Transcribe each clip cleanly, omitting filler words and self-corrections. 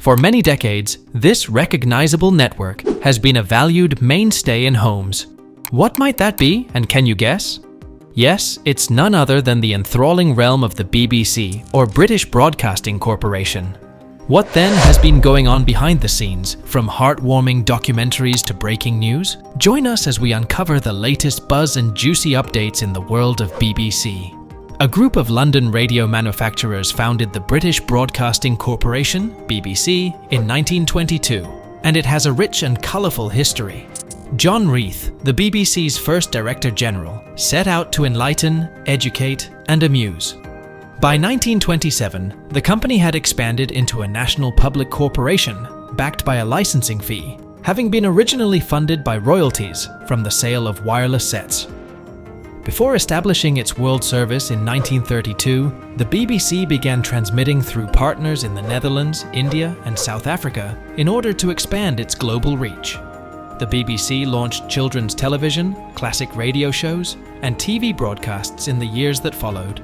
For many decades, this recognizable network has been a valued mainstay in homes. What might that be, and can you guess? Yes, it's none other than the enthralling realm of the BBC, or British Broadcasting Corporation. What then has been going on behind the scenes, from heartwarming documentaries to breaking news? Join us as we uncover the latest buzz and juicy updates in the world of BBC. A group of London radio manufacturers founded the British Broadcasting Corporation, BBC, in 1922, and it has a rich and colourful history. John Reith, the BBC's first Director General, set out to enlighten, educate, and amuse. By 1927, the company had expanded into a national public corporation, backed by a licensing fee, having been originally funded by royalties from the sale of wireless sets. Before establishing its world service in 1932, the BBC began transmitting through partners in the Netherlands, India, and South Africa in order to expand its global reach. The BBC launched children's television, classic radio shows, and TV broadcasts in the years that followed.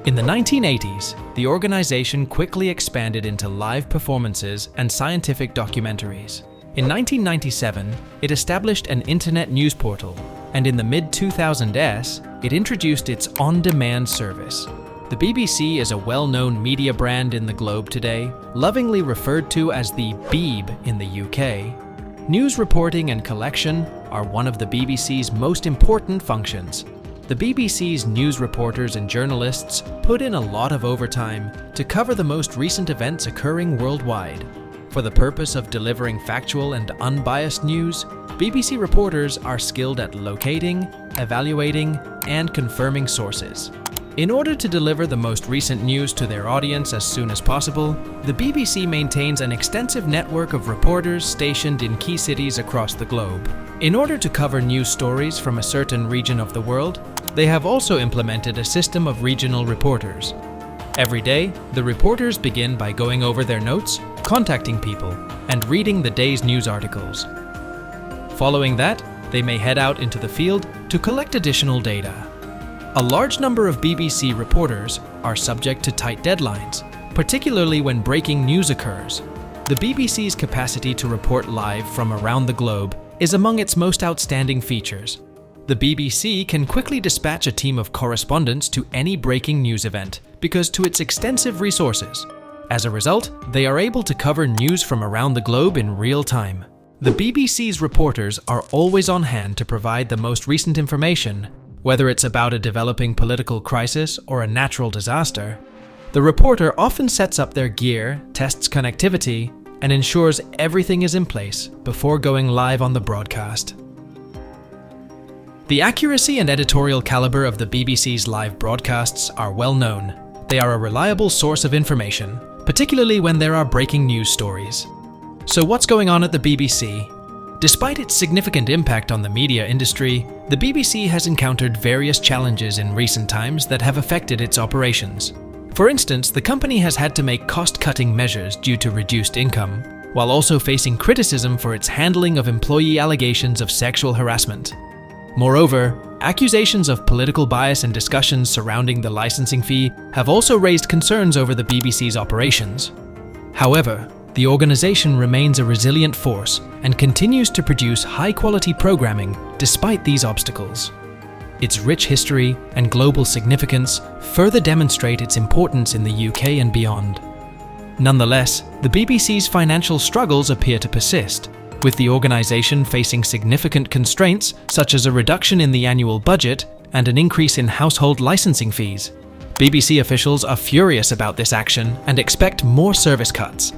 In the 1980s, the organization quickly expanded into live performances and scientific documentaries. In 1997, it established an internet news portal, and in the mid-2000s, it introduced its on-demand service. The BBC is a well-known media brand in the globe today, lovingly referred to as the Beeb in the UK. News reporting and collection are one of the BBC's most important functions. The BBC's news reporters and journalists put in a lot of overtime to cover the most recent events occurring worldwide. For the purpose of delivering factual and unbiased news, BBC reporters are skilled at locating, evaluating, and confirming sources. In order to deliver the most recent news to their audience as soon as possible, the BBC maintains an extensive network of reporters stationed in key cities across the globe. In order to cover news stories from a certain region of the world, they have also implemented a system of regional reporters. Every day, the reporters begin by going over their notes, contacting people, and reading the day's news articles. Following that, they may head out into the field to collect additional data. A large number of BBC reporters are subject to tight deadlines, particularly when breaking news occurs. The BBC's capacity to report live from around the globe is among its most outstanding features. The BBC can quickly dispatch a team of correspondents to any breaking news event because to its extensive resources. As a result, they are able to cover news from around the globe in real time. The BBC's reporters are always on hand to provide the most recent information, whether it's about a developing political crisis or a natural disaster. The reporter often sets up their gear, tests connectivity, and ensures everything is in place before going live on the broadcast. The accuracy and editorial caliber of the BBC's live broadcasts are well known. They are a reliable source of information, particularly when there are breaking news stories. So what's going on at the BBC? Despite its significant impact on the media industry, the BBC has encountered various challenges in recent times that have affected its operations. For instance, the company has had to make cost-cutting measures due to reduced income, while also facing criticism for its handling of employee allegations of sexual harassment. Moreover, accusations of political bias and discussions surrounding the licensing fee have also raised concerns over the BBC's operations. However, the organization remains a resilient force and continues to produce high-quality programming despite these obstacles. Its rich history and global significance further demonstrate its importance in the UK and beyond. Nonetheless, the BBC's financial struggles appear to persist, with the organization facing significant constraints such as a reduction in the annual budget and an increase in household licensing fees. BBC officials are furious about this action and expect more service cuts.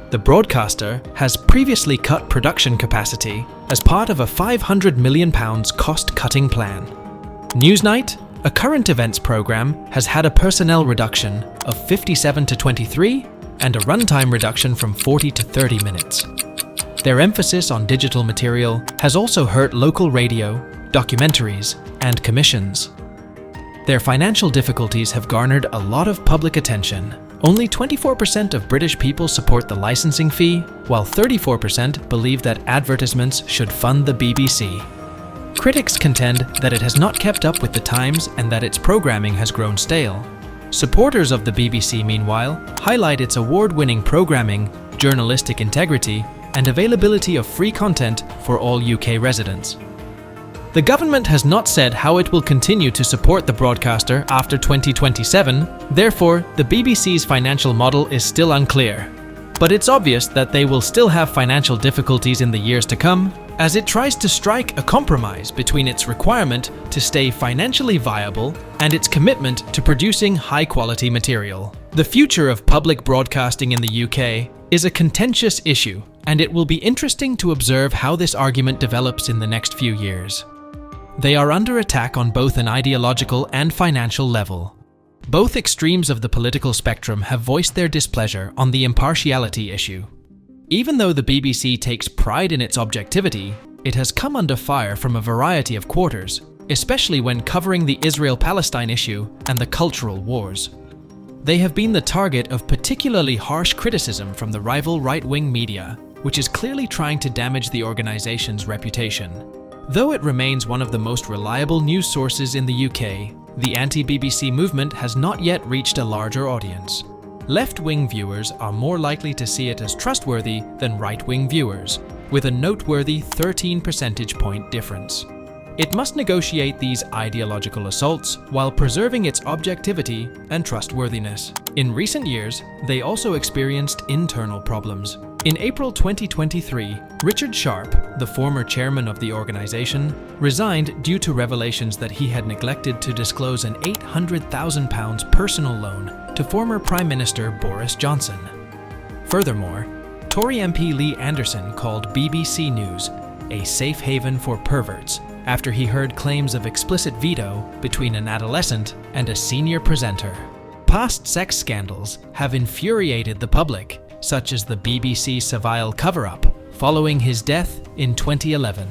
The broadcaster has previously cut production capacity as part of a £500 million cost-cutting plan. Newsnight, a current events program, has had a personnel reduction of 57 to 23 and a runtime reduction from 40 to 30 minutes. Their emphasis on digital material has also hurt local radio, documentaries, and commissions. Their financial difficulties have garnered a lot of public attention. Only 24% of British people support the licensing fee, while 34% believe that advertisements should fund the BBC. Critics contend that it has not kept up with the times and that its programming has grown stale. Supporters of the BBC, meanwhile, highlight its award-winning programming journalistic integrity, and availability of free content for all UK residents. The government has not said how it will continue to support the broadcaster after 2027, therefore, the BBC's financial model is still unclear. But it's obvious that they will still have financial difficulties in the years to come, as it tries to strike a compromise between its requirement to stay financially viable and its commitment to producing high-quality material. The future of public broadcasting in the UK is a contentious issue, and it will be interesting to observe how this argument develops in the next few years. They are under attack on both an ideological and financial level. Both extremes of the political spectrum have voiced their displeasure on the impartiality issue. Even though the BBC takes pride in its objectivity, it has come under fire from a variety of quarters, especially when covering the Israel-Palestine issue and the cultural wars. They have been the target of particularly harsh criticism from the rival right-wing media, which is clearly trying to damage the organisation's reputation. Though it remains one of the most reliable news sources in the UK, the anti-BBC movement has not yet reached a larger audience. Left-wing viewers are more likely to see it as trustworthy than right-wing viewers, with a noteworthy 13 percentage point difference. It must negotiate these ideological assaults while preserving its objectivity and trustworthiness. In recent years, they also experienced internal problems. In April 2023, Richard Sharp, the former chairman of the organisation, resigned due to revelations that he had neglected to disclose an £800,000 personal loan to former Prime Minister Boris Johnson. Furthermore, Tory MP Lee Anderson called BBC News a safe haven for perverts after he heard claims of explicit veto between an adolescent and a senior presenter. Past sex scandals have infuriated the public, such as the BBC Savile cover-up following his death in 2011.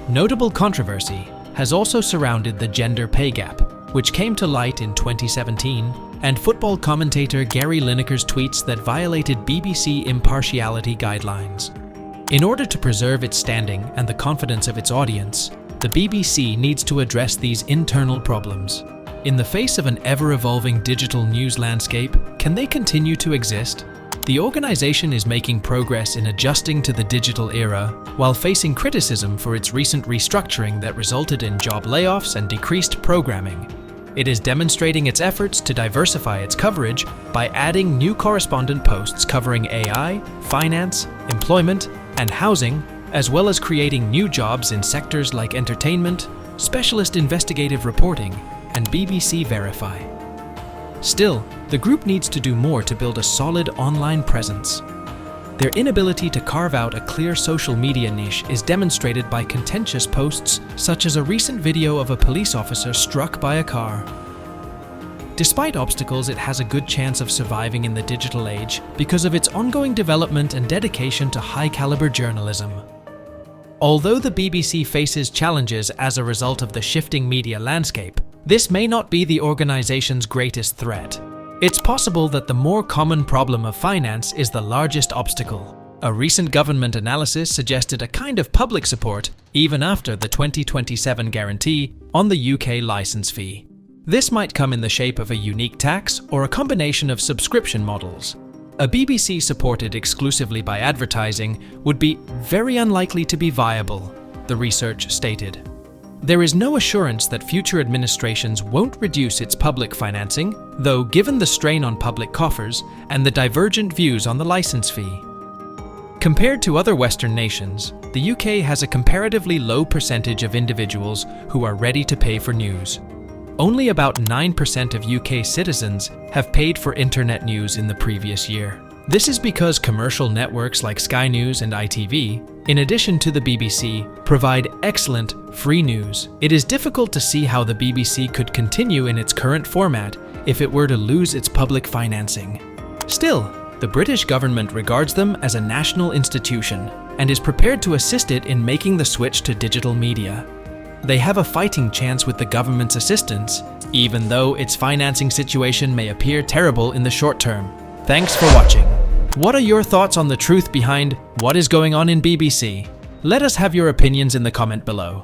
Notable controversy has also surrounded the gender pay gap, which came to light in 2017, and football commentator Gary Lineker's tweets that violated BBC impartiality guidelines. In order to preserve its standing and the confidence of its audience, the BBC needs to address these internal problems. In the face of an ever-evolving digital news landscape, can they continue to exist? The organisation is making progress in adjusting to the digital era, while facing criticism for its recent restructuring that resulted in job layoffs and decreased programming. It is demonstrating its efforts to diversify its coverage by adding new correspondent posts covering AI, finance, employment, and housing, as well as creating new jobs in sectors like entertainment, specialist investigative reporting, and BBC Verify. Still, the group needs to do more to build a solid online presence. Their inability to carve out a clear social media niche is demonstrated by contentious posts such as a recent video of a police officer struck by a car. Despite obstacles, it has a good chance of surviving in the digital age because of its ongoing development and dedication to high-caliber journalism. Although the BBC faces challenges as a result of the shifting media landscape, this may not be the organization's greatest threat. It's possible that the more common problem of finance is the largest obstacle. A recent government analysis suggested a kind of public support even after the 2027 guarantee on the UK licence fee. This might come in the shape of a unique tax or a combination of subscription models. A BBC supported exclusively by advertising would be very unlikely to be viable, the research stated. There is no assurance that future administrations won't reduce its public financing, though given the strain on public coffers and the divergent views on the licence fee. Compared to other Western nations, the UK has a comparatively low percentage of individuals who are ready to pay for news. Only about 9% of UK citizens have paid for internet news in the previous year. This is because commercial networks like Sky News and ITV, in addition to the BBC, provide excellent free news. It is difficult to see how the BBC could continue in its current format if it were to lose its public financing. Still, the British government regards them as a national institution and is prepared to assist it in making the switch to digital media. They have a fighting chance with the government's assistance, even though its financing situation may appear terrible in the short term. Thanks for watching. What are your thoughts on the truth behind what is going on in BBC? Let us have your opinions in the comment below.